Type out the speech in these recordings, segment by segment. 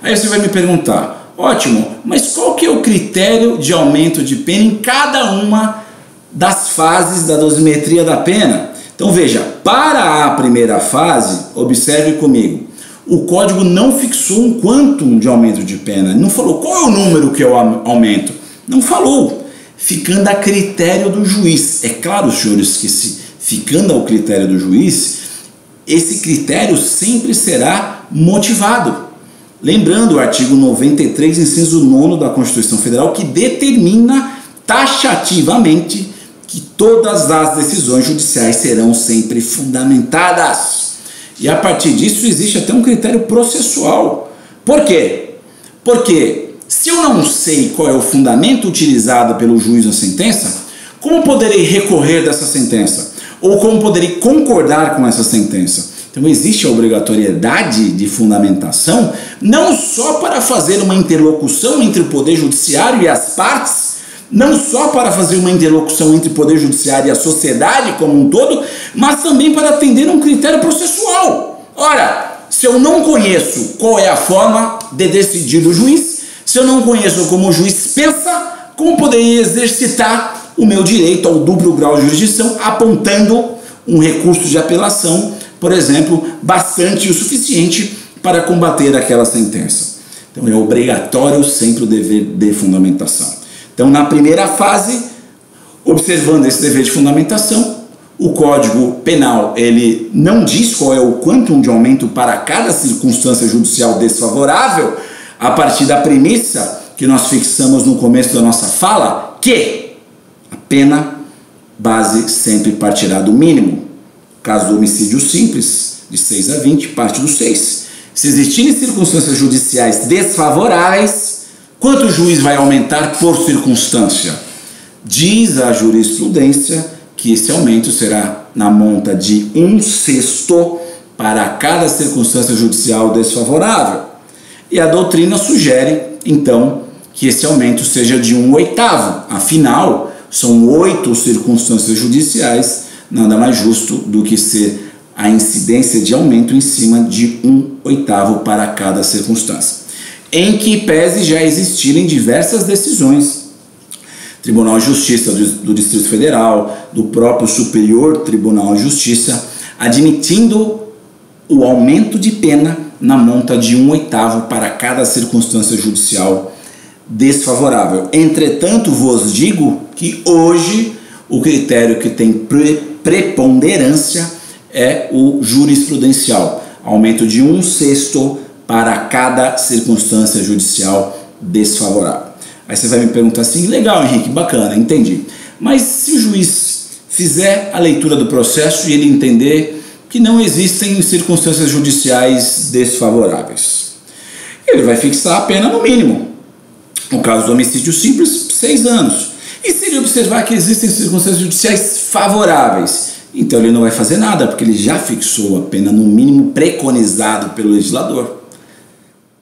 Aí você vai me perguntar, ótimo, mas qual que é o critério de aumento de pena em cada uma das fases da dosimetria da pena? Então veja, para a primeira fase, observe comigo, o código não fixou um quantum de aumento de pena, não falou qual é o número que eu aumento, não falou, ficando a critério do juiz. É claro, senhores, que se ficando ao critério do juiz, esse critério sempre será motivado. Lembrando o artigo 93, inciso 9 da Constituição Federal, que determina taxativamente que todas as decisões judiciais serão sempre fundamentadas. E a partir disso existe até um critério processual. Por quê? Porque se eu não sei qual é o fundamento utilizado pelo juiz na sentença, como poderei recorrer dessa sentença? Ou como poderei concordar com essa sentença? Então existe a obrigatoriedade de fundamentação, não só para fazer uma interlocução entre o Poder Judiciário e as partes, não só para fazer uma interlocução entre o Poder Judiciário e a sociedade como um todo, mas também para atender a um critério processual. Ora, se eu não conheço qual é a forma de decidir do juiz, se eu não conheço como o juiz pensa, como poderia exercitar o meu direito ao duplo grau de jurisdição, apontando um recurso de apelação, por exemplo, bastante o suficiente para combater aquela sentença. Então é obrigatório sempre o dever de fundamentação. Então, na primeira fase, observando esse dever de fundamentação, o Código Penal ele não diz qual é o quantum de aumento para cada circunstância judicial desfavorável, a partir da premissa que nós fixamos no começo da nossa fala, que a pena base sempre partirá do mínimo. Caso do homicídio simples, de 6 a 20, parte do 6. Se existirem circunstâncias judiciais desfavoráveis, quanto o juiz vai aumentar por circunstância? Diz a jurisprudência que esse aumento será na monta de 1/6 para cada circunstância judicial desfavorável. E a doutrina sugere, então, que esse aumento seja de 1/8. Afinal, são 8 circunstâncias judiciais, nada mais justo do que ser a incidência de aumento em cima de 1/8 para cada circunstância. Em que pese já existirem diversas decisões, Tribunal de Justiça do Distrito Federal, do próprio Superior Tribunal de Justiça, admitindo o aumento de pena na monta de 1/8 para cada circunstância judicial desfavorável. Entretanto, vos digo que hoje o critério que tem preponderância é o jurisprudencial, aumento de 1/6 para cada circunstância judicial desfavorável. Aí você vai me perguntar assim, legal, Henrique, bacana, entendi. Mas se o juiz fizer a leitura do processo e ele entender que não existem circunstâncias judiciais desfavoráveis, ele vai fixar a pena no mínimo. No caso do homicídio simples, 6 anos. E se ele observar que existem circunstâncias judiciais favoráveis, então ele não vai fazer nada, porque ele já fixou a pena no mínimo preconizado pelo legislador.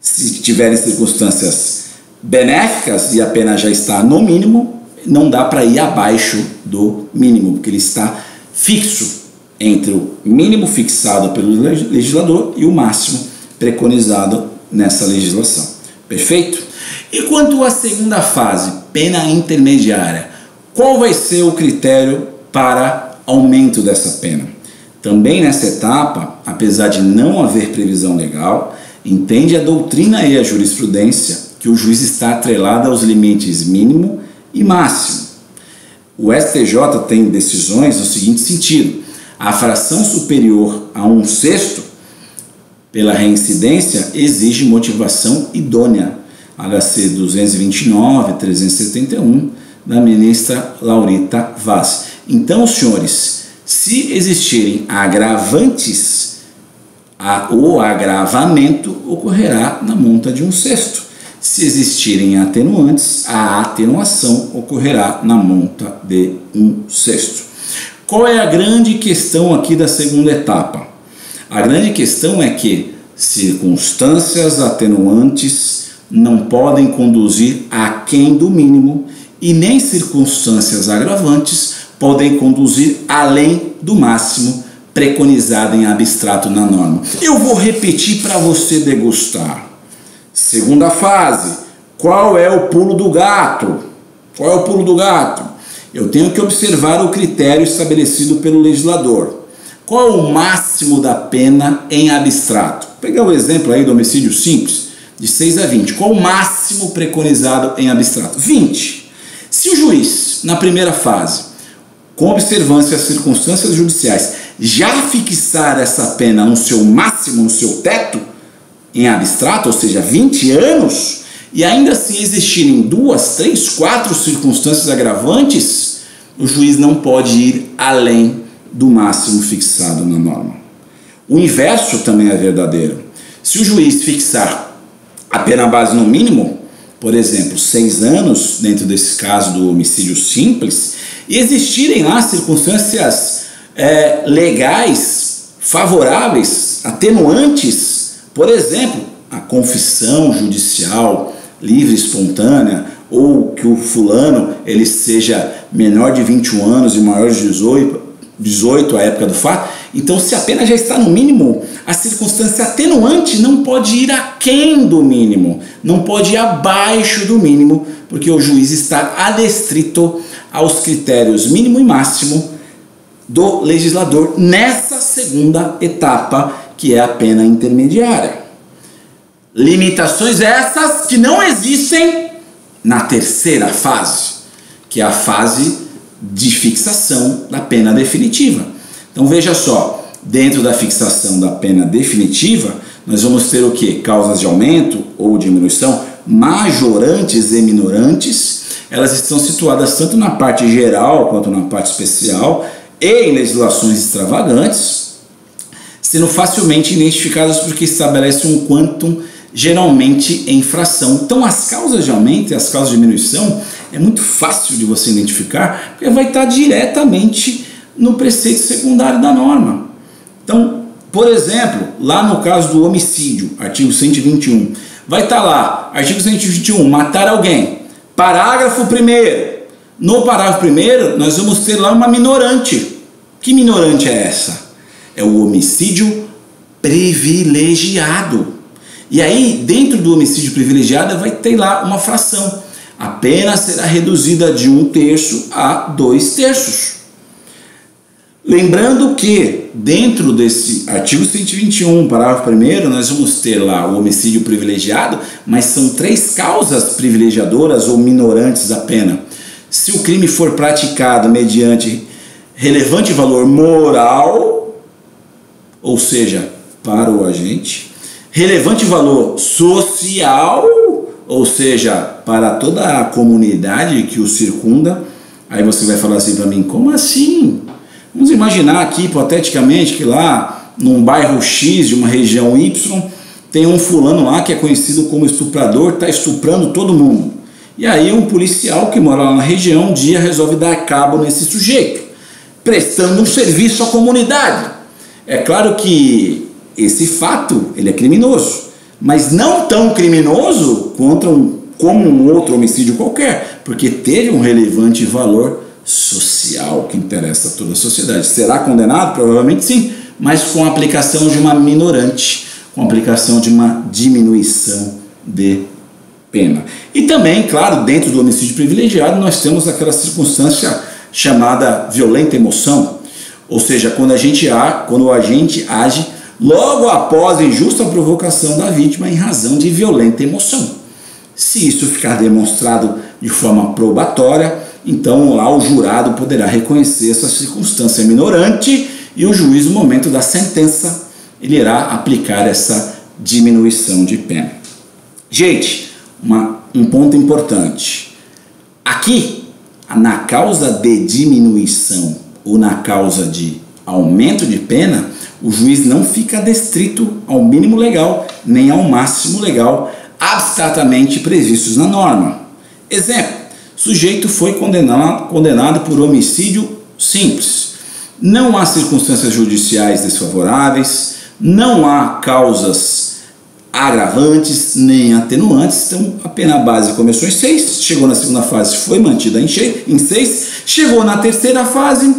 Se tiverem circunstâncias benéficas e a pena já está no mínimo, não dá para ir abaixo do mínimo, porque ele está fixo entre o mínimo fixado pelo legislador e o máximo preconizado nessa legislação. Perfeito? E quanto à segunda fase, pena intermediária, qual vai ser o critério para aumento dessa pena? Também nessa etapa, apesar de não haver previsão legal, entende a doutrina e a jurisprudência que o juiz está atrelado aos limites mínimo e máximo. O STJ tem decisões no seguinte sentido: a fração superior a 1/6 pela reincidência exige motivação idônea. HC 229, 371, da ministra Laurita Vaz. Então, senhores, se existirem agravantes, o agravamento ocorrerá na monta de 1/6. Se existirem atenuantes, a atenuação ocorrerá na monta de 1/6. Qual é a grande questão aqui da segunda etapa? A grande questão é que circunstâncias atenuantes não podem conduzir aquém do mínimo e nem circunstâncias agravantes podem conduzir além do máximo preconizado em abstrato na norma. Eu vou repetir para você degustar. Segunda fase, qual é o pulo do gato? Qual é o pulo do gato? Eu tenho que observar o critério estabelecido pelo legislador. Qual é o máximo da pena em abstrato? Vou pegar o exemplo aí do homicídio simples, de 6 a 20. Qual o máximo preconizado em abstrato? 20. Se o juiz, na primeira fase, com observância às circunstâncias judiciais, já fixar essa pena no seu máximo, no seu teto, em abstrato, ou seja, 20 anos, e ainda assim existirem 2, 3, 4 circunstâncias agravantes, o juiz não pode ir além do máximo fixado na norma. O inverso também é verdadeiro. Se o juiz fixar a pena base no mínimo, por exemplo, 6 anos, dentro desse caso do homicídio simples, e existirem lá circunstâncias legais, favoráveis, atenuantes, por exemplo, a confissão judicial livre, espontânea, ou que o fulano ele seja menor de 21 anos e maior de 18 à época do fato. Então, se a pena já está no mínimo, a circunstância atenuante não pode ir aquém do mínimo, não pode ir abaixo do mínimo, porque o juiz está adstrito aos critérios mínimo e máximo do legislador nessa segunda etapa, que é a pena intermediária. Limitações essas que não existem na terceira fase, que é a fase de fixação da pena definitiva. Então veja só, dentro da fixação da pena definitiva, nós vamos ter o que? Causas de aumento ou diminuição, majorantes e minorantes. Elas estão situadas tanto na parte geral quanto na parte especial e em legislações extravagantes, sendo facilmente identificadas porque estabelece um quantum geralmente em fração. Então as causas de aumento e as causas de diminuição é muito fácil de você identificar, porque vai estar diretamente no preceito secundário da norma. Então, por exemplo, lá no caso do homicídio, artigo 121, vai estar lá, artigo 121, matar alguém, parágrafo 1º. No parágrafo 1º, nós vamos ter lá uma minorante. Que minorante é essa? É o homicídio privilegiado. E aí, dentro do homicídio privilegiado, vai ter lá uma fração. A pena será reduzida de 1/3 a 2/3. Lembrando que, dentro desse artigo 121, parágrafo 1º, nós vamos ter lá o homicídio privilegiado, mas são 3 causas privilegiadoras ou minorantes da pena. Se o crime for praticado mediante relevante valor moral, ou seja, para o agente, relevante valor social, ou seja, para toda a comunidade que o circunda. Aí você vai falar assim para mim, como assim? Vamos imaginar aqui, hipoteticamente, que lá num bairro X de uma região Y, tem um fulano lá que é conhecido como estuprador, está estuprando todo mundo. E aí um policial que mora lá na região um dia resolve dar cabo nesse sujeito, prestando um serviço à comunidade. É claro que esse fato ele é criminoso, mas não tão criminoso como um outro homicídio qualquer, porque teve um relevante valor social que interessa a toda a sociedade. Será condenado? Provavelmente sim, mas com a aplicação de uma minorante, com a aplicação de uma diminuição de pena. E também, claro, dentro do homicídio privilegiado, nós temos aquela circunstância chamada violenta emoção, ou seja, quando o agente age logo após a injusta provocação da vítima em razão de violenta emoção. Se isso ficar demonstrado de forma probatória, então lá o jurado poderá reconhecer essa circunstância minorante e o juiz, no momento da sentença, ele irá aplicar essa diminuição de pena. Gente, um ponto importante. Aqui, na causa de diminuição ou na causa de aumento de pena, o juiz não fica adstrito ao mínimo legal nem ao máximo legal abstratamente previstos na norma. Exemplo, sujeito foi condenado por homicídio simples. Não há circunstâncias judiciais desfavoráveis, não há causas agravantes nem atenuantes, então a pena base começou em 6, chegou na segunda fase, foi mantida em 6, chegou na terceira fase,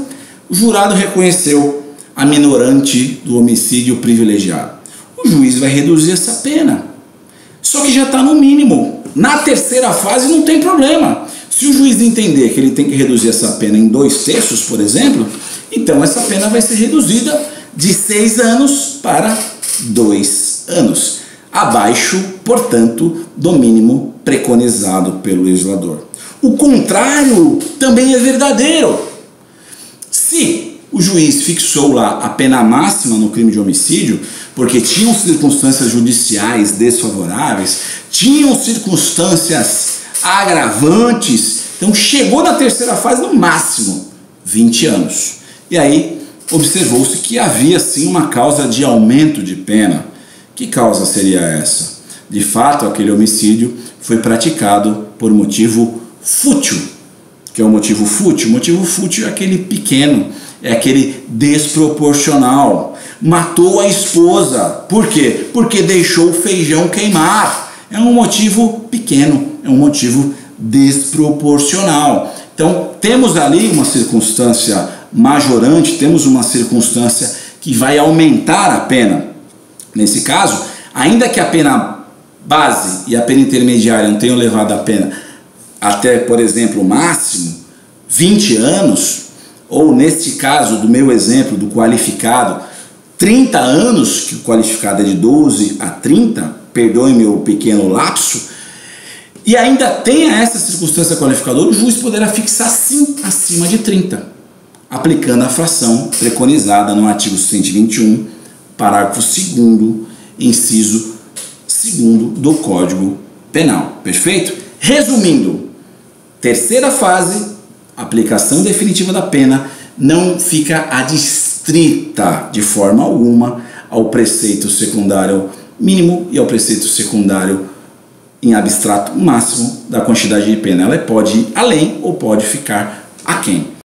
o jurado reconheceu a minorante do homicídio privilegiado. O juiz vai reduzir essa pena. só que já está no mínimo. Na terceira fase não tem problema. Se o juiz entender que ele tem que reduzir essa pena em 2/3, por exemplo, então essa pena vai ser reduzida de 6 anos para 2 anos. Abaixo, portanto, do mínimo preconizado pelo legislador. O contrário também é verdadeiro. Se o juiz fixou lá a pena máxima no crime de homicídio, porque tinham circunstâncias judiciais desfavoráveis, tinham circunstâncias agravantes, então chegou na terceira fase no máximo 20 anos. E aí observou-se que havia sim uma causa de aumento de pena. Que causa seria essa? De fato, aquele homicídio foi praticado por motivo fútil. Que é o motivo fútil? O motivo fútil é aquele pequeno, é aquele desproporcional. Matou a esposa. Por quê? Porque deixou o feijão queimar. É um motivo pequeno, é um motivo desproporcional. Então, temos ali uma circunstância majorante, temos uma circunstância que vai aumentar a pena. Nesse caso, ainda que a pena base e a pena intermediária não tenham levado a pena até, por exemplo, o máximo 20 anos, ou neste caso do meu exemplo do qualificado, 30 anos, que o qualificado é de 12 a 30, perdoe meu pequeno lapso, e ainda tenha essa circunstância qualificadora, o juiz poderá fixar sim acima de 30, aplicando a fração preconizada no artigo 121, parágrafo 2º, inciso 2º do Código Penal. Perfeito? Resumindo, terceira fase, aplicação definitiva da pena, não fica adstrita de forma alguma ao preceito secundário mínimo e ao preceito secundário em abstrato máximo da quantidade de pena. Ela pode ir além ou pode ficar aquém.